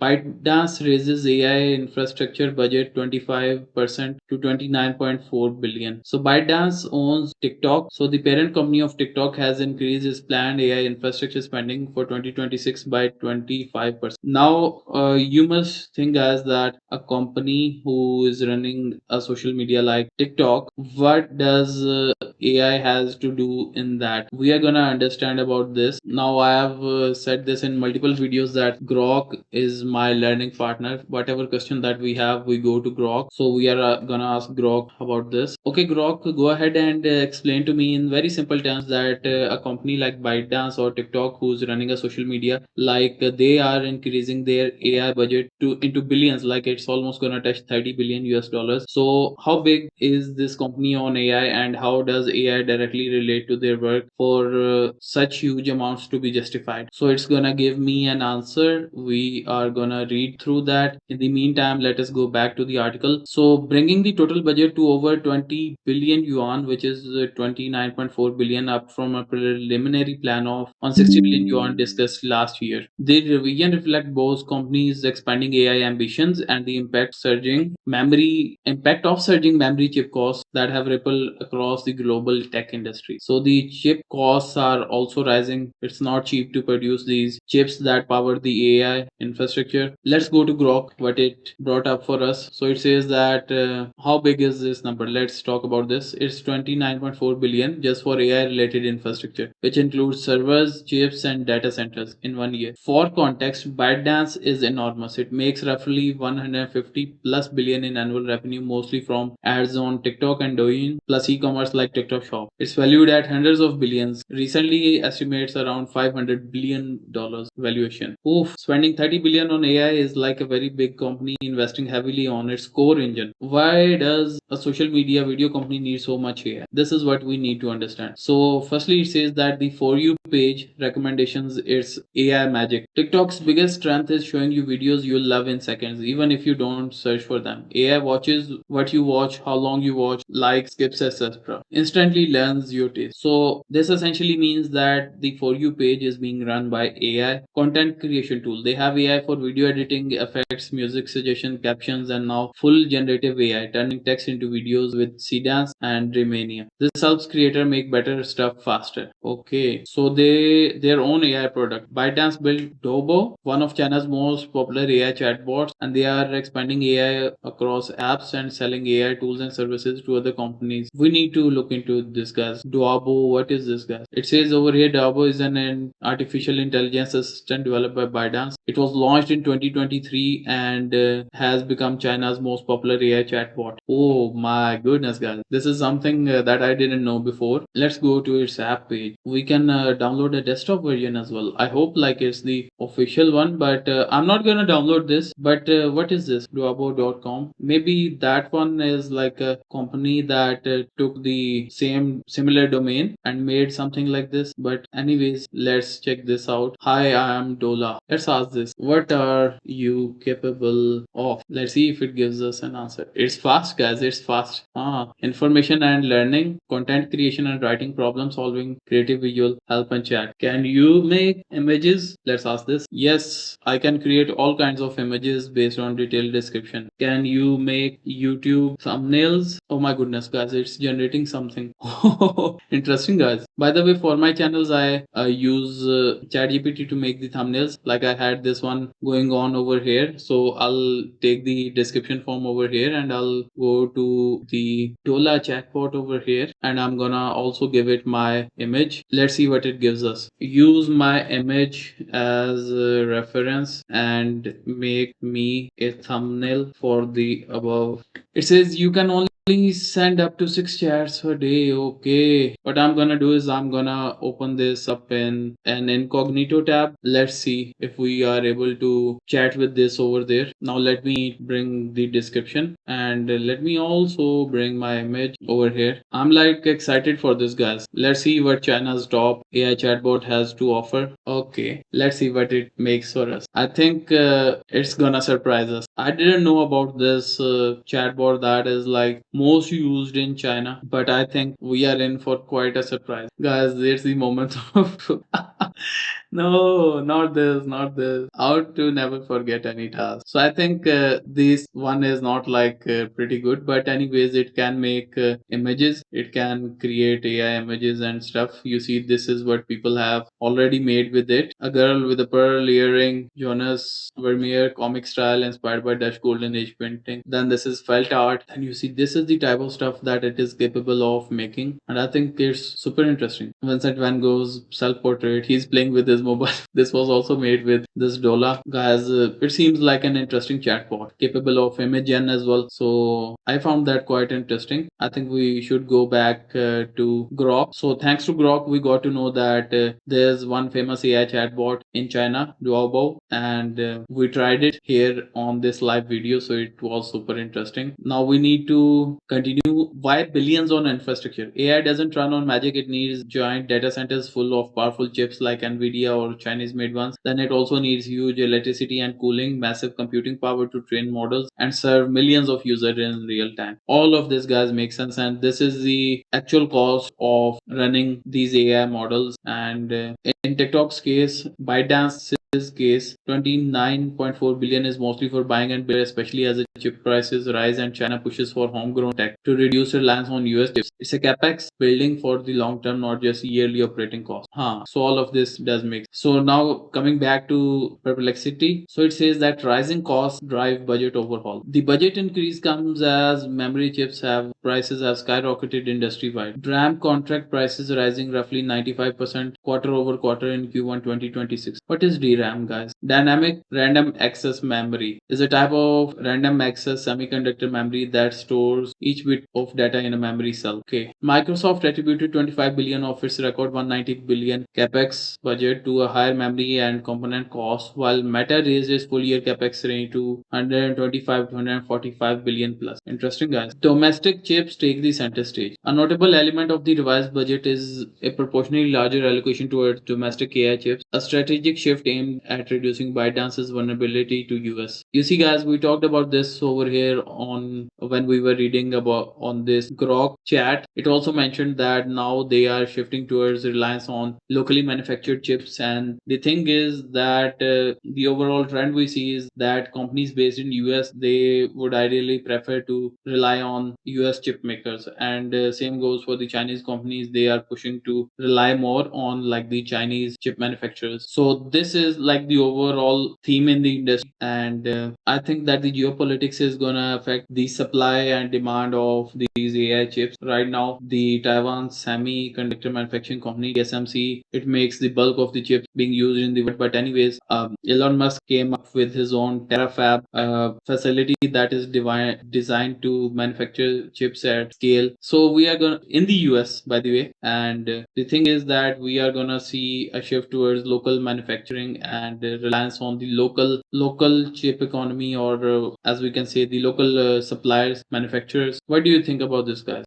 ByteDance raises AI infrastructure budget 25% to 29.4 billion. So ByteDance owns TikTok. So the parent company of TikTok has increased its planned AI infrastructure spending for 2026 by 25%. Now, you must think as that a company who is running a social media like TikTok, what does AI has to do in that? We are gonna understand about this. Now, I have said this in multiple videos that Grok is my learning partner. Whatever question that we have, we go to Grok. So we are gonna ask Grok about this. Okay, Grok, go ahead and explain to me in very simple terms that a company like ByteDance or TikTok, who's running a social media, like they are increasing their AI budget to into billions, like it's almost gonna touch 30 billion US dollars. So how big is this company on AI, and how does AI directly relate to their work for such huge amounts to be justified? So it's gonna give me an answer. We are gonna read through that. In the meantime, let us go back to the article. So bringing the total budget to over 20 billion yuan, which is 29.4 billion, up from a preliminary plan of 160 billion yuan discussed last year. The revision reflect both companies expanding AI ambitions and the impact of surging memory chip costs that have rippled across the global tech industry. So the chip costs are also rising. It's not cheap to produce these chips that power the AI infrastructure. Let's go to Grok, what it brought up for us. So it says that how big is this number? Let's talk about this. It's 29.4 billion just for AI related infrastructure, which includes servers, chips, and data centers in 1 year. For context, ByteDance is enormous. It makes roughly 150 plus billion in annual revenue, mostly from ads on TikTok and Douyin, plus e-commerce like TikTok Shop. It's valued at hundreds of billions. Recently estimates around $500 billion valuation. Oof, spending 30 billion on AI is like a very big company investing heavily on its core engine. Why does a social media video company need so much AI? This is what we need to understand. So firstly, it says that the For You page recommendations is AI magic. TikTok's biggest strength is showing you videos you'll love in seconds, even if you don't search for them. AI watches what you watch, how long you watch, likes, skips, etc. Instantly learns your taste. So this essentially means that the For You page is being run by AI content creation tool. They have AI for video editing, effects, music suggestion, captions, and now full generative AI, turning text into videos with Cdance and Remania. This helps creator make better stuff faster. Okay, so their own AI product. ByteDance built Doubao, one of China's most popular AI chatbots, and they are expanding AI across apps and selling AI tools and services to other companies. We need to look into this, guys. Doubao, what is this, guys? It says over here Doubao is an artificial intelligence assistant developed by ByteDance. It was launched in 2023 and has become China's most popular AI chatbot. Oh my goodness, guys. This is something that I didn't know before. Let's go to its app page. We can download a desktop version as well. I hope like it's the official one, but I'm not gonna download this. But what is this? Doubao.com. Maybe that one is like a company that took the same similar domain and made something like this. But anyways, let's check this out. Hi, I am Dola. Let's ask this. What are you capable of? Let's see if it gives us an answer. It's fast, guys. It's fast. Information and learning, content creation and writing, problem solving, creative visual, help and chat. Can you make images? Let's ask this. Yes, I can create all kinds of images based on detailed description. Can you make YouTube thumbnails? Oh my goodness, guys, it's generating something. Interesting, guys. By the way, for my channels, I use ChatGPT to make the thumbnails. Like I had this one going on over here. So I'll take the description form over here and I'll go to the Dola chatbot over here and I'm gonna also give it my image. Let's see what it gives us. Use my image as a reference and make me a thumbnail for the above. It says you can only send up to 6 chats a day. Okay, what I'm gonna do is I'm gonna open this up in an incognito tab. Let's see if we are able to chat with this over there. Now let me bring the description and let me also bring my image over here. I'm like excited for this, guys. Let's see what China's top AI chatbot has to offer. Okay, let's see what it makes for us. I think it's gonna surprise us. I didn't know about this chatbot that is like most used in China, but I think we are in for quite a surprise. Guys, there's the moment of No, not this, not this. How to never forget any task. So I think this one is not like pretty good, but anyways, it can make images. It can create AI images and stuff. You see, this is what people have already made with it. A girl with a pearl earring, Jonas Vermeer comic style inspired by Dutch Golden Age painting. Then this is felt art, and you see, this is the type of stuff that it is capable of making, and I think it's super interesting. Vincent Van Gogh's self-portrait, he's playing with his mobile. This was also made with this Dola guys. It seems like an interesting chatbot capable of image gen as well. So I found that quite interesting. I think we should go back to Grok. So thanks to Grok, we got to know that there's one famous AI chatbot in China, Doubao, and we tried it here on this live video. So it was super interesting. Now we need to continue. Why billions on infrastructure? AI doesn't run on magic. It needs giant data centers full of powerful chips like Nvidia or Chinese made ones. Then it also needs huge electricity and cooling, massive computing power to train models and serve millions of users in real time. All of this, guys, makes sense, and this is the actual cost of running these AI models. And in TikTok's case, ByteDance's case, 29.4 billion is mostly for buying and build, especially as the chip prices rise and China pushes for homegrown tech to reduce reliance on US chips. It's a capex building for the long term, not just yearly operating cost. So all of this does make sense. So now coming back to perplexity. So it says that rising costs drive budget overhaul. The budget increase comes as memory chips have prices have skyrocketed industry wide. DRAM contract prices rising roughly 95% quarter over quarter in Q1 2026. What is DRAM, guys? Dynamic random access memory is a type of random access semiconductor memory that stores each bit of data in a memory cell. Okay. Microsoft attributed 25 billion of its record 190 billion capex budget to a higher memory and component cost, while Meta raised its full year capex range to 125 to 145 billion plus. Interesting, guys. Domestic chips take the center stage. A notable element of the revised budget is a proportionally larger allocation towards domestic AI chips, a strategic shift aimed at reducing ByteDance's vulnerability to US. You see, guys, we talked about this over here on when we were reading about on this Grok chat. It also mentioned that now they are shifting towards reliance on locally manufactured chips, and the thing is that the overall trend we see is that companies based in US, they would ideally prefer to rely on US chip makers, and same goes for the Chinese companies. They are pushing to rely more on like the Chinese chip manufacturers. So this is like the overall theme in the industry, and I think that the geopolitics is gonna affect the supply and demand of these AI chips. Right now, the Taiwan Semiconductor Manufacturing Company (TSMC) it makes the bulk of the chips being used in the world. But anyways, Elon Musk came up with his own TerraFab facility that is designed to manufacture chips at scale. So we are gonna in the US, by the way, and the thing is that we are gonna see a shift towards local manufacturing and reliance on the local chip economy, or as we can say, the local suppliers, manufacturers. What do you think about this, guys?